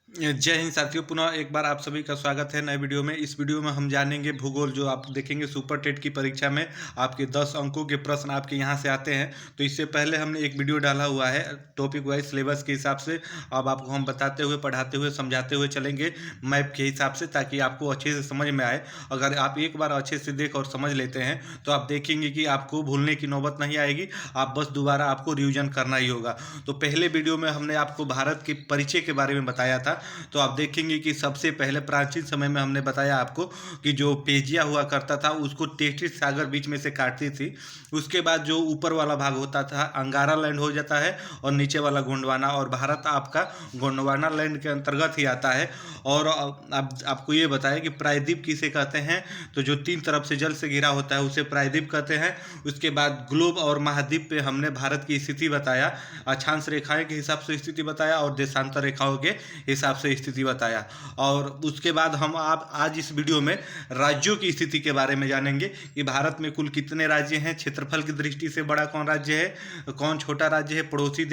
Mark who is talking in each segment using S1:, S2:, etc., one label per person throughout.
S1: जय हिंद साथियों, पुनः एक बार आप सभी का स्वागत है नए वीडियो में। इस वीडियो में हम जानेंगे भूगोल। जो आप देखेंगे सुपर टेट की परीक्षा में आपके 10 अंकों के प्रश्न आपके यहाँ से आते हैं। तो इससे पहले हमने एक वीडियो डाला हुआ है टॉपिक वाइज सिलेबस के हिसाब से। अब आपको हम बताते हुए, पढ़ाते हुए, समझाते हुए चलेंगे मैप के हिसाब से, ताकि आपको अच्छे से समझ में आए। अगर आप एक बार अच्छे से देख और समझ लेते हैं तो आप देखेंगे कि आपको भूलने की नौबत नहीं आएगी। आप बस दोबारा आपको रिविजन करना ही होगा। तो पहले वीडियो में हमने आपको भारत के परिचय के बारे में बताया था। तो आप देखेंगे कि सबसे पहले प्राचीन समय में हमने बताया आपको कि जो पेजिया हुआ करता था उसको 33 सागर बीच में से काटती थी। उसके बाद जो ऊपर वाला भाग होता था अंगारा लैंड हो जाता है, और नीचे वाला गोंडवाना, और भारत आपका गोंडवाना लैंड के अंतर्गत ही आता है। और अब आपको ये बताया कि प्रायद्वीप किसे कहते हैं। तो जो 3 तरफ से जल से घिरा होता है उसे प्रायद्वीप कहते हैं। उसके बाद ग्लोब और महाद्वीप पे हमने भारत की स्थिति बताया, अक्षांश रेखाएं के हिसाब से स्थिति बताया और देशांतर रेखाओं के हिसाब से स्थिति बताया। और उसके बाद हम आप आज इस वीडियो में राज्यों की स्थिति के बारे में जानेंगे कि भारत में कुल कितने राज्य हैं, क्षेत्रफल की दृष्टि से बड़ा कौन राज्य है, कौन छोटा राज्य है, पड़ोसी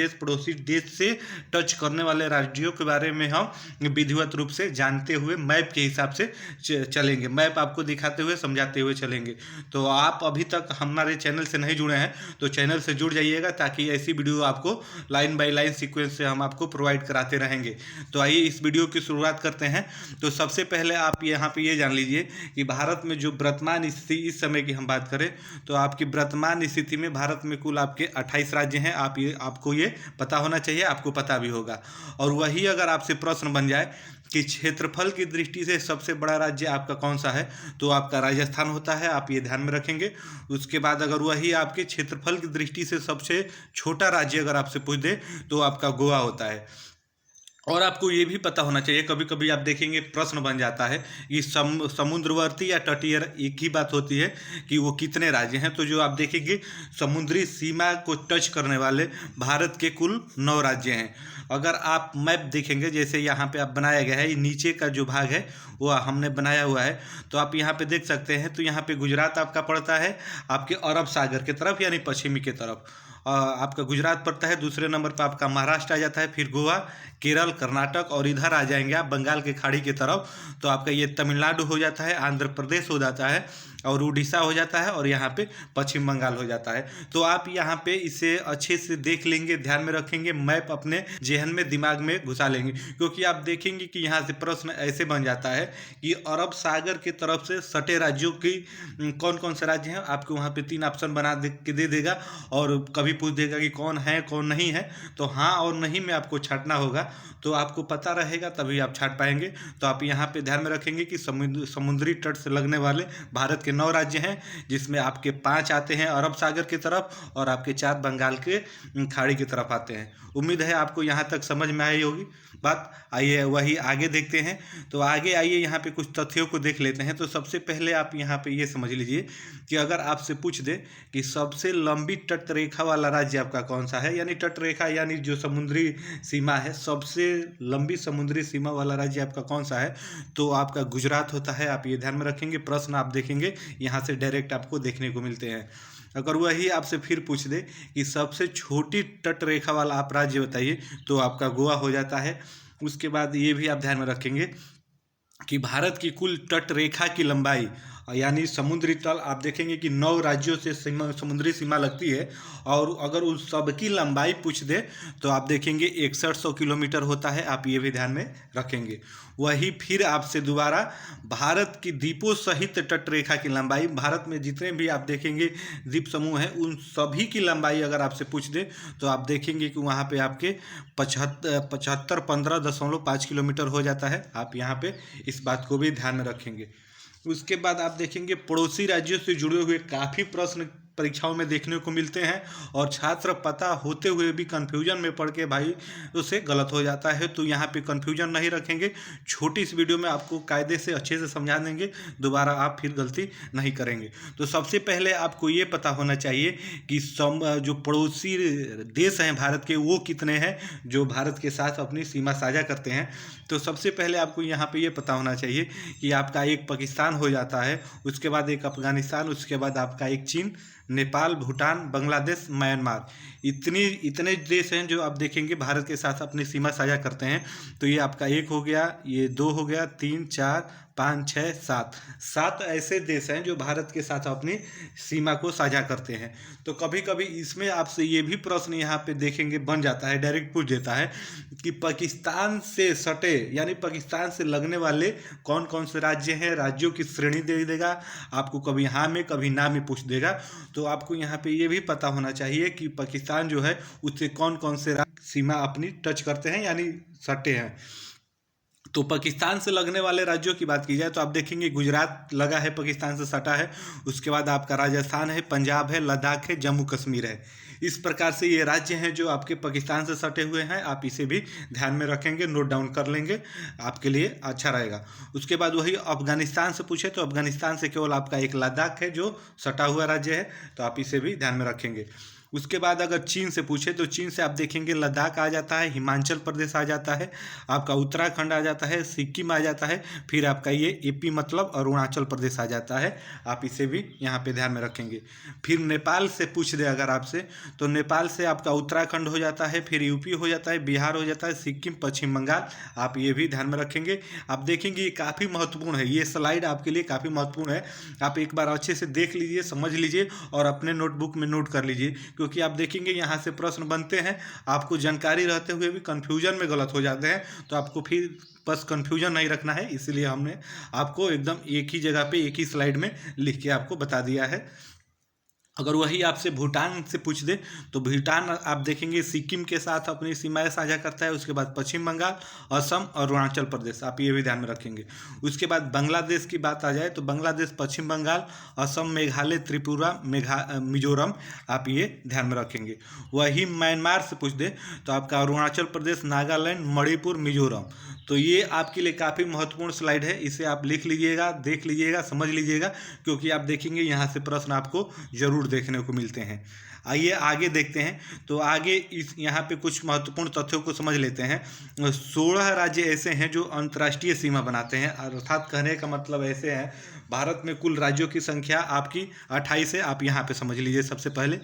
S1: देश से टच करने वाले राज्यों के बारे में हम विधिवत रूप से जानते हुए मैप के हिसाब से चलेंगे। मैप आपको दिखाते हुए, समझाते हुए चलेंगे। तो आप अभी तक हमारे चैनल से नहीं जुड़े हैं तो चैनल से जुड़ जाइएगा, ताकि ऐसी वीडियो आपको लाइन बाय लाइन सीक्वेंस से हम आपको प्रोवाइड कराते रहेंगे। तो आइए इस वीडियो की शुरुआत करते हैं। तो सबसे पहले आप यहाँ पे ये जान लीजिए कि भारत में जो वर्तमान स्थिति, इस समय की हम बात करें तो आपकी वर्तमान स्थिति में भारत में कुल आपके 28 राज्य हैं। आपको ये पता होना चाहिए, आपको पता भी होगा। और वही अगर आपसे प्रश्न बन जाए कि क्षेत्रफल की दृष्टि से सबसे बड़ा राज्य आपका कौन सा है, तो आपका राजस्थान होता है। आप ये ध्यान में रखेंगे। उसके बाद अगर वही आपके क्षेत्रफल की दृष्टि से सबसे छोटा राज्य अगर आपसे पूछ दे तो आपका गोवा होता है। और आपको ये भी पता होना चाहिए, कभी कभी आप देखेंगे प्रश्न बन जाता है कि समुद्रवर्ती या तटीय एक ही बात होती है कि वो कितने राज्य हैं। तो जो आप देखेंगे समुद्री सीमा को टच करने वाले भारत के कुल 9 राज्य हैं। अगर आप मैप देखेंगे, जैसे यहाँ पे आप बनाया गया है, नीचे का जो भाग है वो हमने बनाया हुआ है, तो आप यहाँ पे देख सकते हैं। तो यहाँ पे गुजरात आपका पड़ता है आपके अरब सागर की तरफ, यानी पश्चिमी की तरफ। आपका गुजरात पड़ता है। दूसरे नंबर पर आपका महाराष्ट्र आ जाता है, फिर गोवा, केरल, कर्नाटक, और इधर आ जाएंगे आप बंगाल के खाड़ी की तरफ तो आपका ये तमिलनाडु हो जाता है, आंध्र प्रदेश हो जाता है, और उड़ीसा हो जाता है, और यहाँ पे पश्चिम बंगाल हो जाता है। तो आप यहाँ पे इसे अच्छे से देख लेंगे, ध्यान में रखेंगे, मैप अपने जेहन में, दिमाग में घुसा लेंगे। क्योंकि आप देखेंगे कि यहाँ से प्रश्न ऐसे बन जाता है कि अरब सागर की तरफ से सटे राज्यों की कौन कौन से राज्य हैं, आपको वहाँ पे 3 ऑप्शन बना के दे देगा, और कभी पूछ देगा कि कौन है कौन नहीं है। तो हाँ और नहीं में आपको छांटना होगा, तो आपको पता रहेगा तभी आप छांट पाएंगे। तो आप यहाँ पे ध्यान में रखेंगे कि समुद्री तट से लगने वाले भारत के 9 राज्य हैं, जिसमें आपके 5 आते हैं अरब सागर की तरफ, और आपके 4 बंगाल के खाड़ी की तरफ आते हैं। उम्मीद है आपको यहाँ तक समझ में आई होगी बात। आइए वही आगे देखते हैं। तो आगे आइए यहाँ पे कुछ तथ्यों को देख लेते हैं। तो सबसे पहले आप यहाँ पे ये समझ लीजिए कि अगर आपसे पूछ दे कि सबसे लंबी तट रेखा वाला राज्य आपका कौन सा है, यानी तट रेखा यानी जो समुद्री सीमा है, सबसे लंबी समुद्री सीमा वाला राज्य आपका कौन सा है, तो आपका गुजरात होता है। आप ये ध्यान में रखेंगे। प्रश्न आप देखेंगे यहाँ से डायरेक्ट आपको देखने को मिलते हैं। अगर वही आपसे फिर पूछ दे कि सबसे छोटी तट रेखा वाला आप राज्य बताइए, तो आपका गोवा हो जाता है। उसके बाद ये भी आप ध्यान में रखेंगे कि भारत की कुल तट रेखा की लंबाई, यानी समुद्री तल, आप देखेंगे कि 9 राज्यों से समुद्री सीमा लगती है, और अगर उस सब की लंबाई पूछ दे तो आप देखेंगे 6100 किलोमीटर होता है। आप ये भी ध्यान में रखेंगे। वही फिर आपसे दोबारा भारत की द्वीपों सहित तट रेखा की लंबाई, भारत में जितने भी आप देखेंगे द्वीप समूह हैं उन सभी की लंबाई अगर आपसे पूछ दे तो आप देखेंगे कि वहाँ पे आपके 15.5 किलोमीटर हो जाता है। आप यहाँ पे इस बात को भी ध्यान में रखेंगे। उसके बाद आप देखेंगे पड़ोसी राज्यों से जुड़े हुए काफ़ी प्रश्न परीक्षाओं में देखने को मिलते हैं, और छात्र पता होते हुए भी कन्फ्यूजन में पड़ के भाई उससे गलत हो जाता है। तो यहाँ पे कन्फ्यूजन नहीं रखेंगे। छोटी सी वीडियो में आपको कायदे से अच्छे से समझा देंगे, दोबारा आप फिर गलती नहीं करेंगे। तो सबसे पहले आपको ये पता होना चाहिए कि जो पड़ोसी देश हैं भारत के, वो कितने हैं जो भारत के साथ अपनी सीमा साझा करते हैं। तो सबसे पहले आपको यहाँ पे ये पता होना चाहिए कि आपका एक पाकिस्तान हो जाता है, उसके बाद एक अफगानिस्तान, उसके बाद आपका एक चीन, नेपाल, भूटान, बांग्लादेश, म्यांमार, इतने देश हैं जो आप देखेंगे भारत के साथ अपनी सीमा साझा करते हैं। तो ये आपका 1 हो गया, ये 2 हो गया, 3, 4, 5, 6, 7 ऐसे देश हैं जो भारत के साथ अपनी सीमा को साझा करते हैं। तो कभी कभी इसमें आपसे ये भी प्रश्न यहाँ पे देखेंगे बन जाता है, डायरेक्ट पूछ देता है कि पाकिस्तान से सटे यानी पाकिस्तान से लगने वाले कौन कौन से राज्य हैं, राज्यों की श्रेणी दे देगा आपको, कभी हाँ में कभी ना में पूछ देगा। तो आपको यहाँ पे ये भी पता होना चाहिए कि पाकिस्तान जो है उससे कौन कौन से सीमा अपनी टच करते हैं यानी सटे हैं। तो पाकिस्तान से लगने वाले राज्यों की बात की जाए तो आप देखेंगे गुजरात लगा है, पाकिस्तान से सटा है। उसके बाद आपका राजस्थान है, पंजाब है, लद्दाख है, जम्मू कश्मीर है। इस प्रकार से ये राज्य हैं जो आपके पाकिस्तान से सटे हुए हैं। आप इसे भी ध्यान में रखेंगे, नोट डाउन कर लेंगे, आपके लिए अच्छा रहेगा। उसके बाद वही अफगानिस्तान से पूछे तो अफगानिस्तान से केवल आपका एक लद्दाख है जो सटा हुआ राज्य है, तो आप इसे भी ध्यान में रखेंगे। उसके बाद अगर चीन से पूछे तो चीन से आप देखेंगे लद्दाख आ जाता है, हिमाचल प्रदेश आ जाता है, आपका उत्तराखंड आ जाता है, सिक्किम आ जाता है, फिर आपका ये यूपी मतलब अरुणाचल प्रदेश आ जाता है। आप इसे भी यहाँ पे ध्यान में रखेंगे। फिर नेपाल से पूछ दे अगर आपसे तो नेपाल से आपका उत्तराखंड हो जाता है, फिर यूपी हो जाता है, बिहार हो जाता है, सिक्किम, पश्चिम बंगाल, आप ये भी ध्यान में रखेंगे। आप देखेंगे ये काफ़ी महत्वपूर्ण है, ये स्लाइड आपके लिए काफ़ी महत्वपूर्ण है। आप एक बार अच्छे से देख लीजिए, समझ लीजिए और अपने नोटबुक में नोट कर लीजिए, क्योंकि आप देखेंगे यहाँ से प्रश्न बनते हैं, आपको जानकारी रहते हुए भी कन्फ्यूजन में गलत हो जाते हैं। तो आपको फिर बस कन्फ्यूजन नहीं रखना है, इसलिए हमने आपको एकदम एक ही जगह पे एक ही स्लाइड में लिख के आपको बता दिया है। अगर वही आपसे भूटान से पूछ दे तो भूटान आप देखेंगे सिक्किम के साथ अपनी सीमाएं साझा करता है। उसके बाद पश्चिम बंगाल, असम और अरुणाचल प्रदेश, आप ये भी ध्यान में रखेंगे। उसके बाद बांग्लादेश की बात आ जाए तो बांग्लादेश, पश्चिम बंगाल, असम, मेघालय, त्रिपुरा, मिजोरम, आप ये ध्यान में रखेंगे। वही म्यांमार से पूछ दे तो आपका अरुणाचल प्रदेश, नागालैंड, मणिपुर, मिजोरम। तो ये आपके लिए काफ़ी महत्वपूर्ण स्लाइड है, इसे आप लिख लीजिएगा, देख लीजिएगा, समझ लीजिएगा, क्योंकि आप देखेंगे यहाँ से प्रश्न आपको जरूर देखने को मिलते हैं। आइए आगे देखते हैं। तो आगे इस यहाँ पे कुछ महत्वपूर्ण तथ्यों को समझ लेते हैं। 16 राज्य ऐसे हैं जो अंतर्राष्ट्रीय सीमा बनाते हैं, अर्थात कहने का मतलब ऐसे हैं, भारत में कुल राज्यों की संख्या आपकी 28 है। आप यहाँ पे समझ लीजिए, सबसे पहले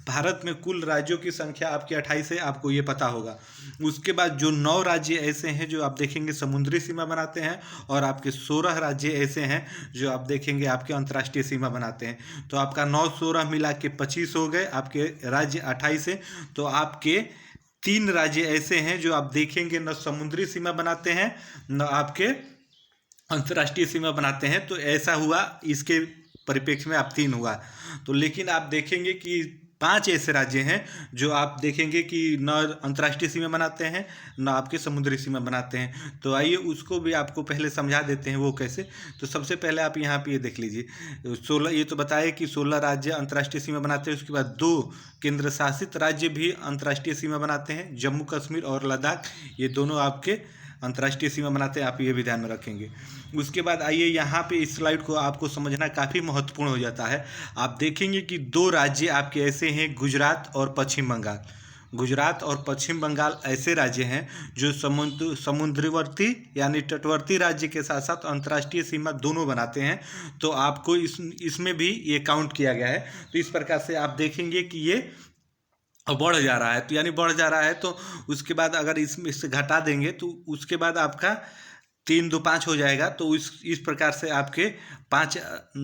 S1: भारत में कुल राज्यों की संख्या आपकी 28 है, आपको ये पता होगा। उसके बाद जो 9 राज्य ऐसे हैं जो आप देखेंगे समुद्री सीमा बनाते हैं, और आपके 16 राज्य ऐसे हैं जो आप देखेंगे आपके अंतर्राष्ट्रीय सीमा बनाते हैं। तो आपका 9-16 मिला के 25 हो गए, आपके राज्य 28 है। तो आपके 3 राज्य ऐसे हैं जो आप देखेंगे न समुद्री सीमा बनाते हैं न आपके अंतर्राष्ट्रीय सीमा बनाते हैं। तो ऐसा हुआ, इसके परिप्रेक्ष्य में आप 3 हुआ। तो लेकिन आप देखेंगे कि 5 ऐसे राज्य हैं जो आप देखेंगे कि न अंतर्राष्ट्रीय सीमा बनाते हैं न आपके समुद्री सीमा बनाते हैं। तो आइए उसको भी आपको पहले समझा देते हैं वो कैसे। तो सबसे पहले आप यहाँ पे ये देख लीजिए, 16, ये तो बताया कि 16 राज्य अंतर्राष्ट्रीय सीमा बनाते हैं। उसके बाद 2 केंद्र शासित राज्य भी अंतर्राष्ट्रीय सीमा बनाते हैं, जम्मू कश्मीर और लद्दाख, ये दोनों आपके अंतर्राष्ट्रीय सीमा बनाते हैं, आप ये भी ध्यान में रखेंगे। उसके बाद आइए यहाँ पे इस स्लाइड को आपको समझना काफ़ी महत्वपूर्ण हो जाता है। आप देखेंगे कि 2 राज्य आपके ऐसे हैं, गुजरात और पश्चिम बंगाल। गुजरात और पश्चिम बंगाल ऐसे राज्य हैं जो समुद्रवर्ती यानी तटवर्ती राज्य के साथ साथ अंतर्राष्ट्रीय सीमा दोनों बनाते हैं। तो आपको इसमें भी ये काउंट किया गया है। तो इस प्रकार से आप देखेंगे कि ये बढ़ जा रहा है, तो यानी बढ़ जा रहा है। तो उसके बाद अगर इसमें से घटा देंगे तो उसके बाद आपका 3 2 5 हो जाएगा। तो इस प्रकार से आपके 5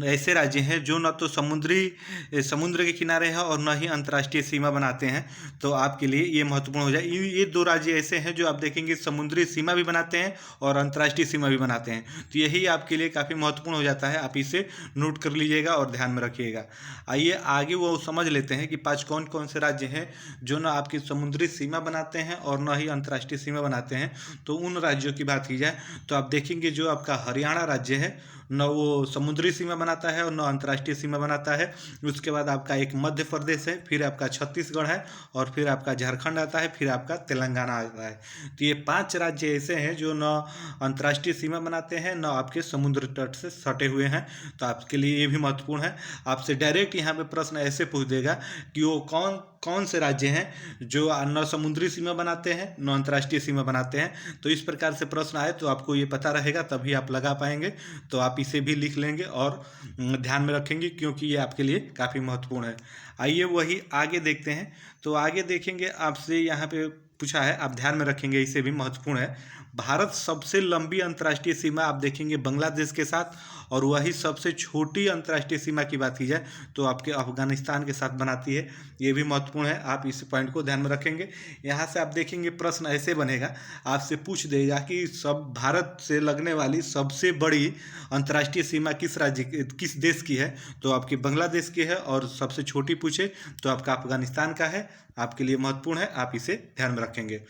S1: ऐसे राज्य हैं जो न तो समुद्र के किनारे हैं और न ही अंतर्राष्ट्रीय सीमा बनाते हैं। तो आपके लिए ये महत्वपूर्ण हो जाए। ये 2 राज्य ऐसे हैं जो आप देखेंगे समुद्री सीमा भी बनाते हैं और अंतर्राष्ट्रीय सीमा भी बनाते हैं। तो यही आपके लिए काफ़ी महत्वपूर्ण हो जाता है, आप इसे नोट कर लीजिएगा और ध्यान में रखिएगा। आइए आगे वो समझ लेते हैं कि 5 कौन कौन से राज्य हैं जो न आपकी समुद्री सीमा बनाते हैं और न ही अंतर्राष्ट्रीय सीमा बनाते हैं। तो उन राज्यों की बात की जाए तो आप देखेंगे जो आपका हरियाणा राज्य है न वो समुद्री सीमा बनाता है और न अंतर्राष्ट्रीय सीमा बनाता है। उसके बाद आपका एक मध्य प्रदेश है, फिर आपका छत्तीसगढ़ है और फिर आपका झारखंड आता है, फिर आपका तेलंगाना आता है। तो ये 5 राज्य ऐसे हैं जो न अंतर्राष्ट्रीय सीमा बनाते हैं न आपके समुद्र तट से सटे हुए हैं। तो आपके लिए ये भी महत्वपूर्ण है। आपसे डायरेक्ट यहाँ पे प्रश्न ऐसे पूछ देगा कि वो कौन कौन से राज्य हैं जो न समुद्री सीमा बनाते हैं न अंतर्राष्ट्रीय सीमा बनाते हैं। तो इस प्रकार से प्रश्न आए तो आपको ये पता रहेगा, तभी आप लगा पाएंगे। तो आप इसे भी लिख लेंगे और ध्यान में रखेंगे, क्योंकि ये आपके लिए काफ़ी महत्वपूर्ण है। आइए वही आगे देखते हैं। तो आगे देखेंगे, आपसे यहाँ पे पूछा है, आप ध्यान में रखेंगे, इसे भी महत्वपूर्ण है। भारत सबसे लंबी अंतर्राष्ट्रीय सीमा आप देखेंगे बांग्लादेश के साथ, और वही सबसे छोटी अंतर्राष्ट्रीय सीमा की बात की जाए तो आपके अफगानिस्तान के साथ बनाती है। ये भी महत्वपूर्ण है, आप इस पॉइंट को ध्यान में रखेंगे। यहाँ से आप देखेंगे प्रश्न ऐसे बनेगा, आपसे पूछ देगा कि सब भारत से लगने वाली सबसे बड़ी अंतर्राष्ट्रीय सीमा किस देश की है। तो आपकी बांग्लादेश की है, और सबसे छोटी पूछे तो आपका अफगानिस्तान का है। आपके लिए महत्वपूर्ण है, आप इसे ध्यान में रखेंगे।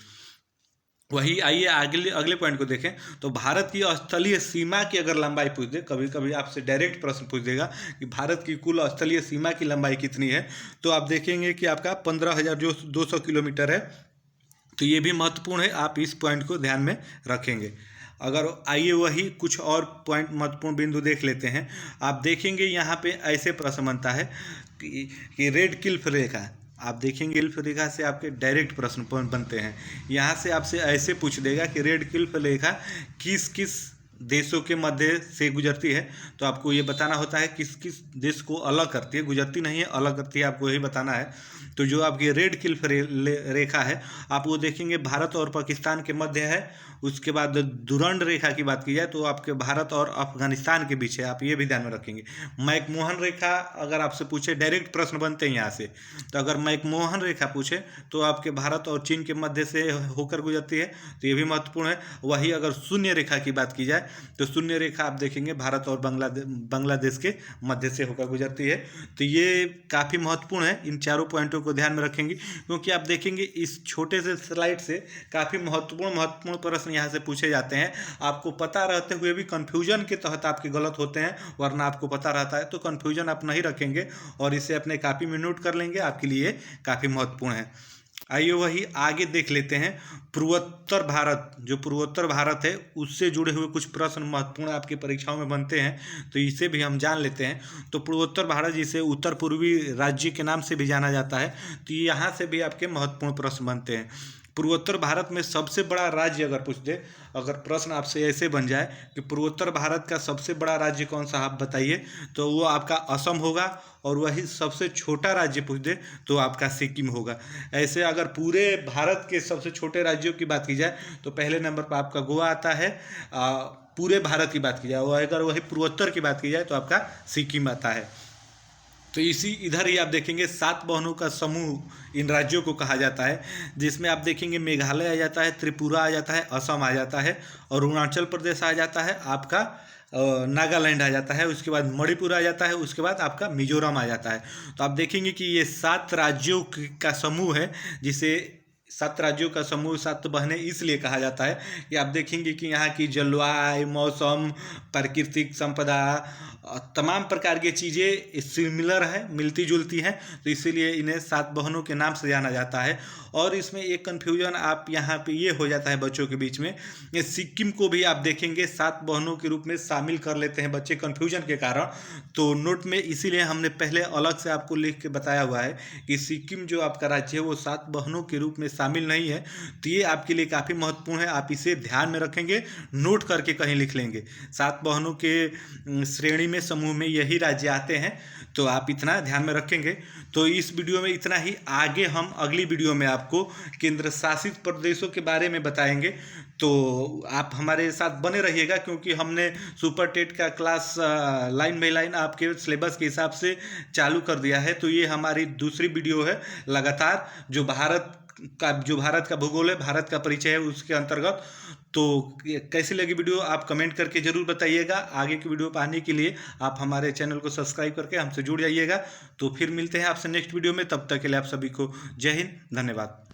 S1: वही आइए अगले पॉइंट को देखें। तो भारत की स्थलीय सीमा की अगर लंबाई पूछ दे, कभी कभी आपसे डायरेक्ट प्रश्न पूछ देगा कि भारत की कुल स्थलीय सीमा की लंबाई कितनी है, तो आप देखेंगे कि आपका 15,200 किलोमीटर है। तो ये भी महत्वपूर्ण है, आप इस पॉइंट को ध्यान में रखेंगे। अगर आइए वही कुछ और पॉइंट महत्वपूर्ण बिंदु देख लेते हैं। आप देखेंगे यहाँ पे ऐसे प्रश्न बनता है कि रेड क्लिफ रेखा, आप देखेंगे क्लिफ रेखा से आपके डायरेक्ट प्रश्न बनते हैं। यहाँ से आपसे ऐसे पूछ देगा कि रेड क्लिफ रेखा किस किस देशों के मध्य से गुजरती है। तो आपको ये बताना होता है किस किस देश को अलग करती है, गुजरती नहीं है, अलग करती है, आपको यही बताना है। तो जो आपकी रेड क्लिफ रेखा है, आप वो देखेंगे भारत और पाकिस्तान के मध्य है। उसके बाद दुरंड रेखा की बात की जाए तो आपके भारत और अफगानिस्तान के बीच है, आप ये भी ध्यान में रखेंगे। मैकमोहन रेखा अगर आपसे पूछे, डायरेक्ट प्रश्न बनते हैं यहाँ से, तो अगर मैकमोहन रेखा पूछे तो आपके भारत और चीन के मध्य से होकर गुजरती है, तो ये भी महत्वपूर्ण है। वही अगर शून्य रेखा की बात की जाए तो शून्य रेखा आप देखेंगे भारत और बांग्लादेश के मध्य से होकर गुजरती है। तो ये काफ़ी महत्वपूर्ण है, इन चारों पॉइंटों को ध्यान में रखेंगे, क्योंकि आप देखेंगे इस छोटे से स्लाइड से काफ़ी महत्वपूर्ण प्रश्न यहाँ से पूछे जाते हैं। आपको पता रहते हुए भी कन्फ्यूजन के तहत आपके गलत होते हैं, वरना आपको पता रहता है तो कन्फ्यूजन आप नहीं रखेंगे और इसे अपने कॉपी में नोट कर लेंगे, आपके लिए काफ़ी महत्वपूर्ण है। आइए वही आगे देख लेते हैं। पूर्वोत्तर भारत, जो पूर्वोत्तर भारत है उससे जुड़े हुए कुछ प्रश्न महत्वपूर्ण आपकी परीक्षाओं में बनते हैं, तो इसे भी हम जान लेते हैं। तो पूर्वोत्तर भारत, जिसे उत्तर पूर्वी राज्य के नाम से भी जाना जाता है, तो यहाँ से भी आपके महत्वपूर्ण प्रश्न बनते हैं। पूर्वोत्तर भारत में सबसे बड़ा राज्य अगर पूछ दे, अगर प्रश्न आपसे ऐसे बन जाए कि पूर्वोत्तर भारत का सबसे बड़ा राज्य कौन सा, आप बताइए, तो वो आपका असम होगा। और वही सबसे छोटा राज्य पूछ दे तो आपका सिक्किम होगा। ऐसे अगर पूरे भारत के सबसे छोटे राज्यों की बात की जाए तो पहले नंबर पर आपका गोवा आता है। पूरे भारत की बात की जाए, और अगर वही पूर्वोत्तर की बात की जाए तो आपका सिक्किम आता है। तो इधर ही आप देखेंगे 7 बहनों का समूह इन राज्यों को कहा जाता है, जिसमें आप देखेंगे मेघालय आ जाता है, त्रिपुरा आ जाता है, असम आ जाता है, और अरुणाचल प्रदेश आ जाता है, आपका नागालैंड आ जाता है, उसके बाद मणिपुर आ जाता है, उसके बाद आपका मिजोरम आ जाता है। तो आप देखेंगे कि ये 7 राज्यों का समूह है, जिसे 7 राज्यों का समूह 7 बहनें इसलिए कहा जाता है कि आप देखेंगे कि यहाँ की जलवायु, मौसम, प्राकृतिक संपदा, तमाम प्रकार की चीज़ें सिमिलर हैं, मिलती जुलती हैं, तो इसीलिए इन्हें 7 बहनों के नाम से जाना जाता है। और इसमें एक कन्फ्यूजन आप यहाँ पे ये हो जाता है बच्चों के बीच में, ये सिक्किम को भी आप देखेंगे 7 बहनों के रूप में शामिल कर लेते हैं बच्चे कन्फ्यूजन के कारण। तो नोट में इसीलिए हमने पहले अलग से आपको लिख के बताया हुआ है कि सिक्किम जो आपका राज्य है वो 7 बहनों के रूप में शामिल नहीं है। तो ये आपके लिए काफ़ी महत्वपूर्ण है, आप इसे ध्यान में रखेंगे, नोट करके कहीं लिख लेंगे। 7 बहनों के श्रेणी में, समूह में यही राज्य आते हैं, तो आप इतना ध्यान में रखेंगे। तो इस वीडियो में इतना ही। आगे हम अगली वीडियो में आपको केंद्र शासित प्रदेशों के बारे में बताएंगे, तो आप हमारे साथ बने रहिएगा, क्योंकि हमने सुपर टेट का क्लास लाइन बाई लाइन आपके सिलेबस के हिसाब से चालू कर दिया है। तो ये हमारी दूसरी वीडियो है लगातार, जो भारत का भूगोल है, भारत का परिचय है, उसके अंतर्गत। तो कैसी लगी वीडियो आप कमेंट करके ज़रूर बताइएगा। आगे की वीडियो पाने के लिए आप हमारे चैनल को सब्सक्राइब करके हमसे जुड़ जाइएगा। तो फिर मिलते हैं आपसे नेक्स्ट वीडियो में, तब तक के लिए आप सभी को जय हिंद, धन्यवाद।